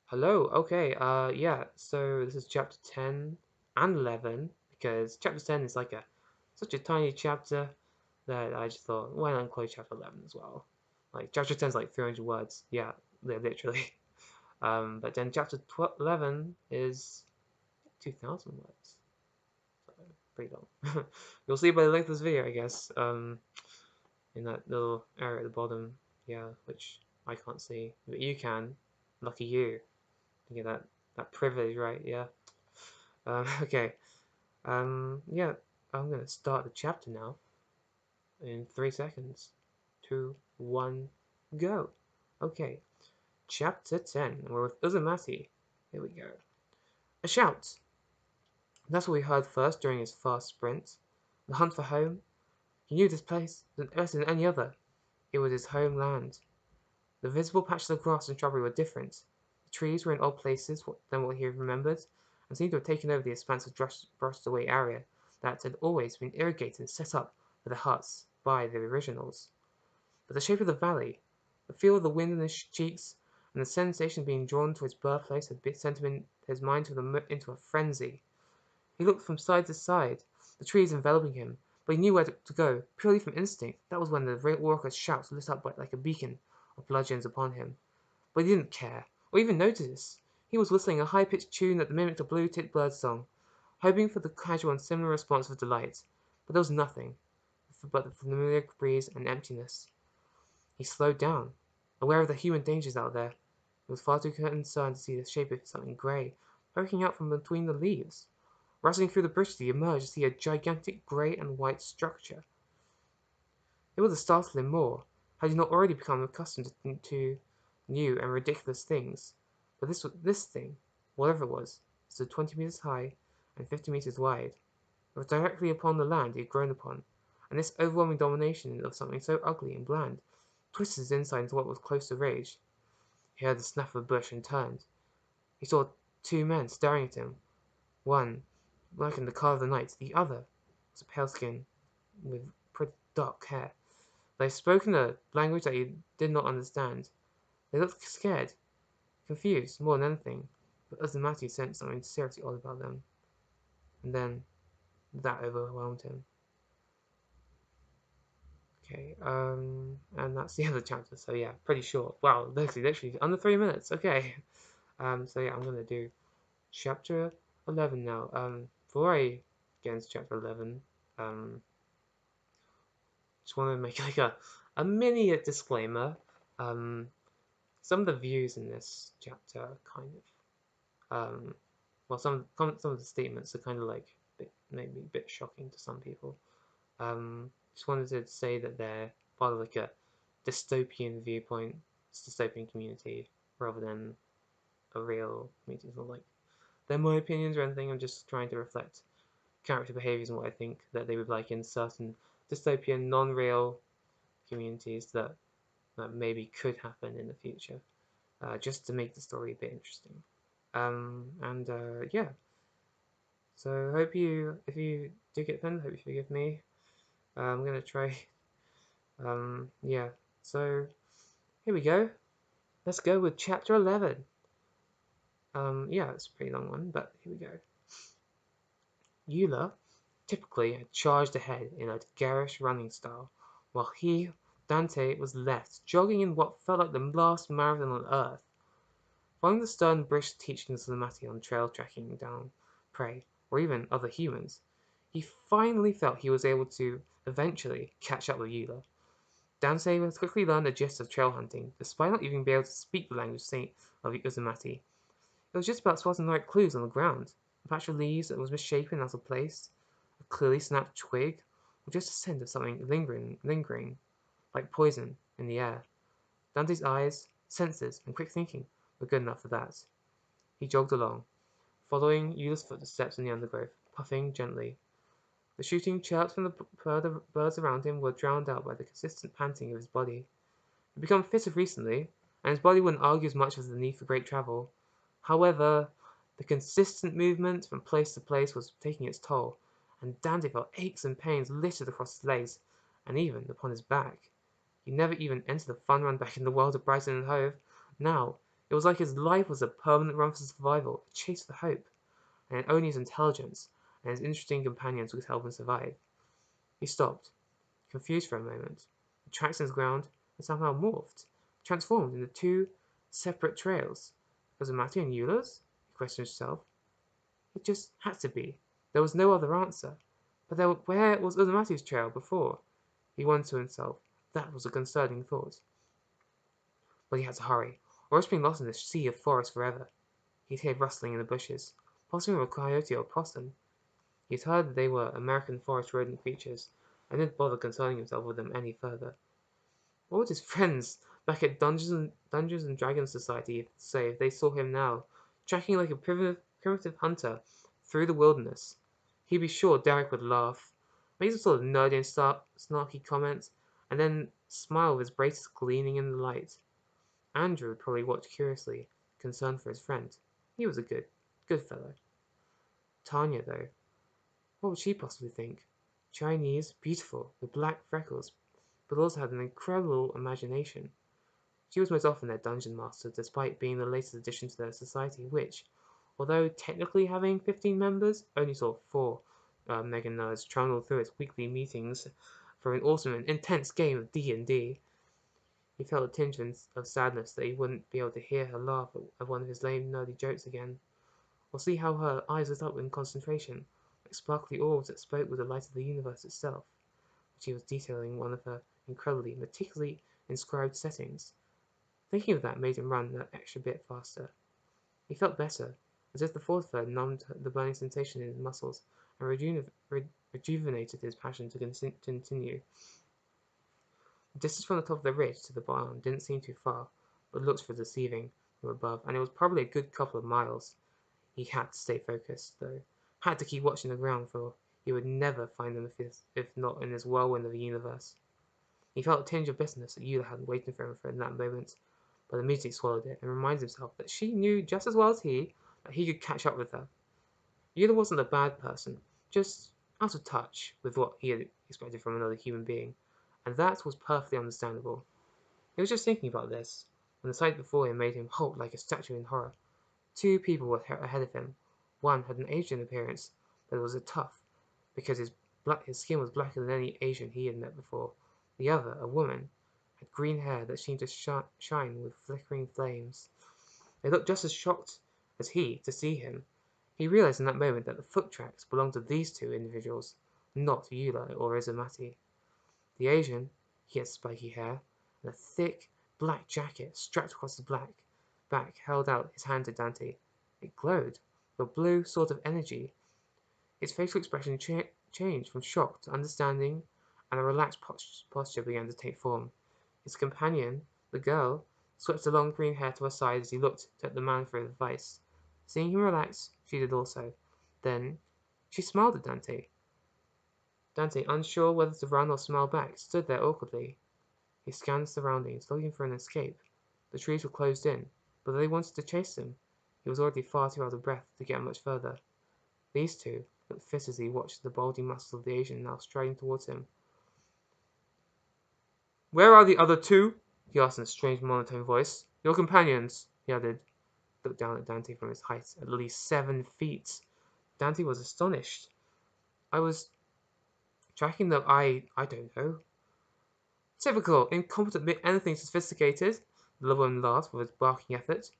Hello, okay, yeah, so this is chapter 10 and 11, because chapter 10 is like such a tiny chapter that I just thought, why not include chapter 11 as well? Like, chapter 10 is like 300 words, yeah, literally. But then chapter 11 is 2,000 words, so pretty long. You'll see by the length of this video, I guess, in that little area at the bottom, yeah, which I can't see, but you can. Lucky you. You get that privilege, right? Yeah. Okay. Yeah. I'm gonna start the chapter now in 3 seconds. Two, one, go. Okay. Chapter 10. We're with Uzumaki. Here we go. A shout. That's what we heard first during his fast sprint. The hunt for home. He knew this place better than any other. It was his homeland. The visible patches of grass and shrubbery were different. The trees were in odd places than what he remembered, and seemed to have taken over the expansive brushed away area that had always been irrigated and set up for the huts by the originals. But the shape of the valley, the feel of the wind in his cheeks, and the sensation of being drawn to his birthplace had sent his mind into a frenzy. He looked from side to side, the trees enveloping him, but he knew where to go, purely from instinct. That was when the walker's shouts lit up like a beacon of bludgeons upon him. But he didn't care, or even notice. He was whistling a high-pitched tune that mimicked a blue-tipped bird song, hoping for the casual and similar response of delight. But there was nothing but the familiar breeze and emptiness. He slowed down, aware of the human dangers out there. He was far too concerned to see the shape of something grey, poking out from between the leaves. Rustling through the bushes, he emerged to see a gigantic grey and white structure. It would have startled him more, had he not already become accustomed to new and ridiculous things. But this thing, whatever it was, stood 20 meters high and 50 meters wide. It was directly upon the land he had grown upon, and this overwhelming domination of something so ugly and bland twisted his inside into what was close to rage. He heard the snap of a bush and turned. He saw two men staring at him. One, like in the colour of the night, the other was a pale skin with pretty dark hair. They spoke in a language that he did not understand. They looked scared, confused more than anything, but Uzumaki sensed something seriously odd about them, and then that overwhelmed him. Okay, and that's the end of the chapter, so yeah, pretty short. Wow, literally under 3 minutes, okay. So yeah, I'm gonna do chapter 11 now. Before I get into chapter 11, just want to make like a mini disclaimer. Um, some of the views in this chapter are kind of well, some of the statements are kind of like maybe a bit shocking to some people. Just wanted to say that they're part of like a dystopian viewpoint, dystopian community, rather than a real community. It's not like they're my opinions or anything. I'm just trying to reflect character behaviors and what I think that they would like in certain dystopian, non-real communities that maybe could happen in the future, just to make the story a bit interesting. And yeah, so hope if you do get offended, hope you forgive me. I'm gonna try. Yeah. So here we go. Let's go with chapter 11. Yeah, it's a pretty long one, but here we go. Eula typically had charged ahead in a garish running style, while Dante, was left, jogging in what felt like the last marathon on Earth. Following the stern British teachings of the Mati on trail tracking down prey, or even other humans, he finally felt he was able to eventually catch up with Eula. Dante had quickly learned the gist of trail hunting, despite not even being able to speak the language of Uzumaki. It was just about spotting the right clues on the ground. A patch of leaves that was misshapen out of place, a clearly snapped twig, or just a scent of something lingering, like poison, in the air. Dante's eyes, senses, and quick thinking were good enough for that. He jogged along, following Eula's footsteps in the undergrowth, puffing gently. The shooting chirps from the birds around him were drowned out by the consistent panting of his body. He'd become fitter recently, and his body wouldn't argue as much as the need for great travel. However, the consistent movement from place to place was taking its toll, and Dante felt aches and pains littered across his legs, and even upon his back. He never even entered the fun run back in the world of Brighton and Hove. Now, It was like his life was a permanent run for survival, a chase for hope, and only his intelligence and his interesting companions would help him survive. He stopped, confused for a moment. The tracks in his ground had somehow morphed, transformed into two separate trails. Was it Matty and Eula's? He questioned himself. It just had to be. There was no other answer. But where was Matthew's trail before? He wondered to himself. That was a concerning thought. But he had to hurry, or else being lost in the sea of forest forever. He'd heard rustling in the bushes, possibly a coyote or possum. He'd heard that they were American forest rodent creatures, and didn't bother concerning himself with them any further. What would his friends back at Dungeons and Dragons Society say if they saw him now, tracking like a primitive hunter through the wilderness? He'd be sure Derek would laugh, make some sort of nerdy and snarky comments, and then smile with his braces gleaming in the light. Andrew would probably watch curiously, concerned for his friend. He was a good fellow. Tanya, though, what would she possibly think? Chinese, beautiful, with black freckles, but also had an incredible imagination. She was most often their dungeon master, despite being the latest addition to their society, which, although technically having 15 members, only saw 4 mega nerds trundle through its weekly meetings for an awesome and intense game of D&D. He felt a tinge of sadness that he wouldn't be able to hear her laugh at one of his lame, nerdy jokes again, or see how her eyes lit up in concentration, like sparkly orbs that spoke with the light of the universe itself, which he was detailing one of her incredibly, meticulously inscribed settings. Thinking of that made him run that extra bit faster. He felt better, as if the fourth bird numbed the burning sensation in his muscles and rejuvenated his passion to continue. The distance from the top of the ridge to the barn didn't seem too far, but looked deceiving from above, and it was probably a good couple of miles. He had to stay focused, though. Had to keep watching the ground, for he would never find them if not in this whirlwind of the universe. He felt a tinge of bitterness that Eula hadn't waited for him in that moment, but immediately swallowed it and reminded himself that she knew just as well as he that he could catch up with her. Eula wasn't a bad person, just out of touch with what he had expected from another human being, and that was perfectly understandable. He was just thinking about this, when the sight before him made him halt like a statue in horror. 2 people were ahead of him. One had an Asian appearance, but was a tough, because his skin was blacker than any Asian he had met before. The other, a woman, had green hair that seemed to shine with flickering flames. They looked just as shocked as he to see him. He realized in that moment that the foot tracks belonged to these 2 individuals, not Eula or Izumati. The Asian, he had spiky hair, and a thick black jacket strapped across his back, held out his hand to Dante. It glowed with a blue sort of energy. Its facial expression changed from shock to understanding, and a relaxed posture began to take form. His companion, the girl, swept the long green hair to her side as he looked at the man for advice. Seeing him relax, she did also. Then she smiled at Dante. Dante, unsure whether to run or smile back, stood there awkwardly. He scanned the surroundings, looking for an escape. The trees were closed in, but though they wanted to chase him, he was already far too out of breath to get much further. These 2 looked fit as he watched the bulging muscles of the Asian now striding towards him. "Where are the other 2?" he asked in a strange monotone voice. "Your companions," he added. He looked down at Dante from his height, at least 7 feet. Dante was astonished. "I was tracking them. I don't know." "Typical, incompetent admit anything sophisticated," the little woman laughed with a barking effort.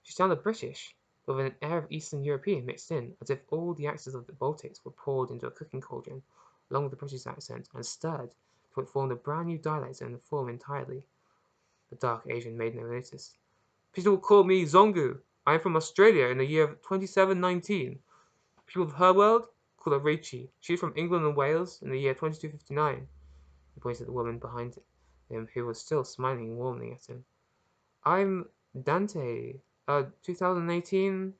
She sounded British, but with an air of Eastern European mixed in, as if all the accents of the Baltics were poured into a cooking cauldron, along with the British accent, and stirred till it formed a brand new dialect and form entirely. The dark Asian made no notice. "People call me Zongu. I am from Australia in the year of 2719. People of her world call her Raichi. She is from England and Wales in the year 2259. He pointed at the woman behind him, who was still smiling warmly at him. "I'm Dante. 2018,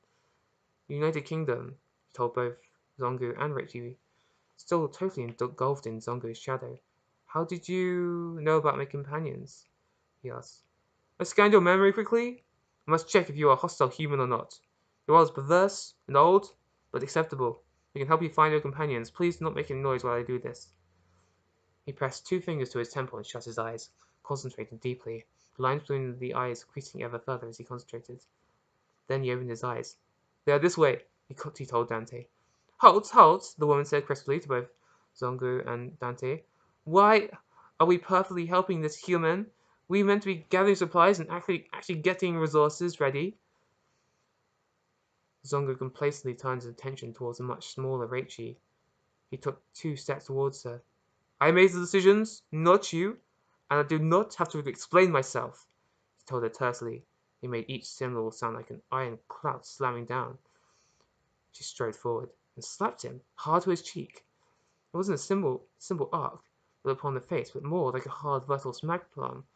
United Kingdom," he told both Zongu and Richie, still totally engulfed in Zongu's shadow. "How did you know about my companions?" he asked. "I scanned your memory quickly. I must check if you are a hostile human or not. Your world is perverse and old, but acceptable. We can help you find your companions. Please do not make any noise while I do this." He pressed 2 fingers to his temple and shut his eyes, concentrating deeply. the lines between the eyes creasing ever further as he concentrated. Then he opened his eyes. "They are this way," he told Dante. "Halt, halt," the woman said crisply to both Zongu and Dante. "Why are we perfectly helping this human? We meant to be gathering supplies and actually getting resources ready." Zongu complacently turned his attention towards a much smaller Reichi. He took 2 steps towards her. "I made the decisions, not you, and I do not have to explain myself," he told her tersely. He made each syllable sound like an iron clout slamming down. She strode forward and slapped him hard to his cheek. It wasn't a simple arc upon the face, but more like a hard vertical smack palm.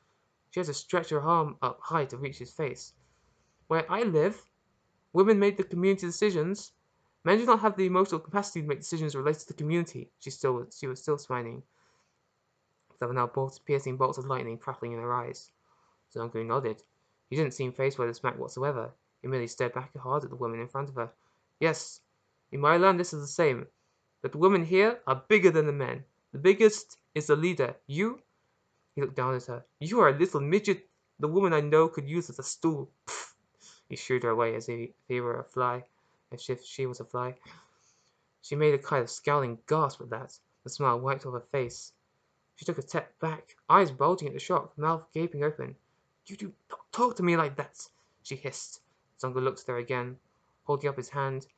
She had to stretch her arm up high to reach his face. "Where I live, women make the community decisions. Men do not have the emotional capacity to make decisions related to the community." She was still smiling. There were now piercing bolts of lightning crackling in her eyes. Zongu nodded. He didn't seem fazed by the smack whatsoever. He merely stared back hard at the woman in front of her. "Yes, in my land this is the same. But the women here are bigger than the men. The biggest is the leader. You?" He looked down at her. "You are a little midget the woman I know could use as a stool." Pfft. He shooed her away as if he were a fly, as if she was a fly. She made a kind of scowling gasp at that. The smile wiped off her face. She took a step back, eyes bulging at the shock, mouth gaping open. "You do not talk to me like that," she hissed. Zongo looked at her again. Holding up his hand,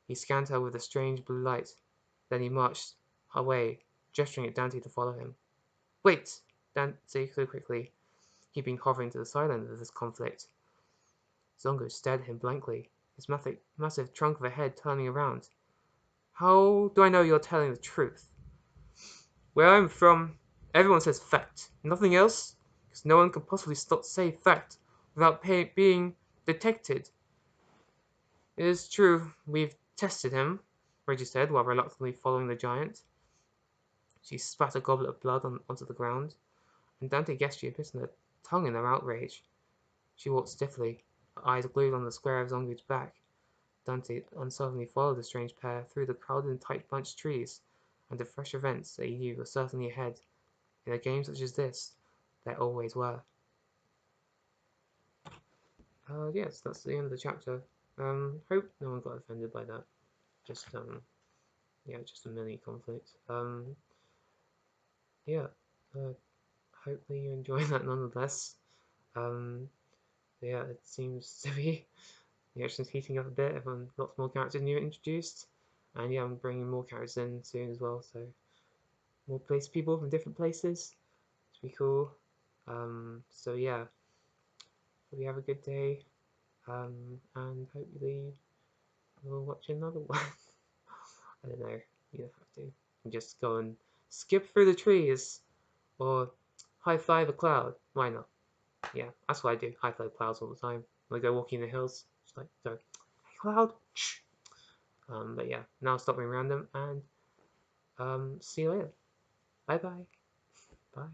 he scanned her with a strange blue light. Then he marched away, gesturing at Dante to follow him. "Wait!" Dante said quickly, keeping hovering to the side end of this conflict. Zongo stared at him blankly, his massive trunk of a head turning around. "How do I know you're telling the truth?" "Where I'm from, everyone says fact. Nothing else, because no one can possibly say fact without being detected." "It is true, we've tested him," Reggie said, while reluctantly following the giant. She spat a goblet of blood onto the ground, and Dante guessed she had bitten her tongue in her outrage. She walked stiffly, her eyes glued on the square of Zongu's back. Dante uncertainly followed the strange pair through the crowded and tight-bunched trees, and to fresh events that he knew were certainly ahead. In a game such as this, there always were. Yes, that's the end of the chapter. Hope no one got offended by that. Just just a mini conflict. Yeah. Uh, Hopefully you enjoy that nonetheless. Um, yeah, it seems to be the action's heating up a bit. Lots more characters new introduced, and yeah, I'm bringing more characters in soon as well. So more people from different places. It's be cool. So yeah, hope you have a good day. And hopefully we'll watch another one. I don't know. You don't have to. You can just go and skip through the trees or high five a cloud. Why not? Yeah, that's what I do. High five clouds all the time. When I go walking in the hills, just like go, hey cloud. But yeah, now stop being random and see you later. Bye bye. Bye.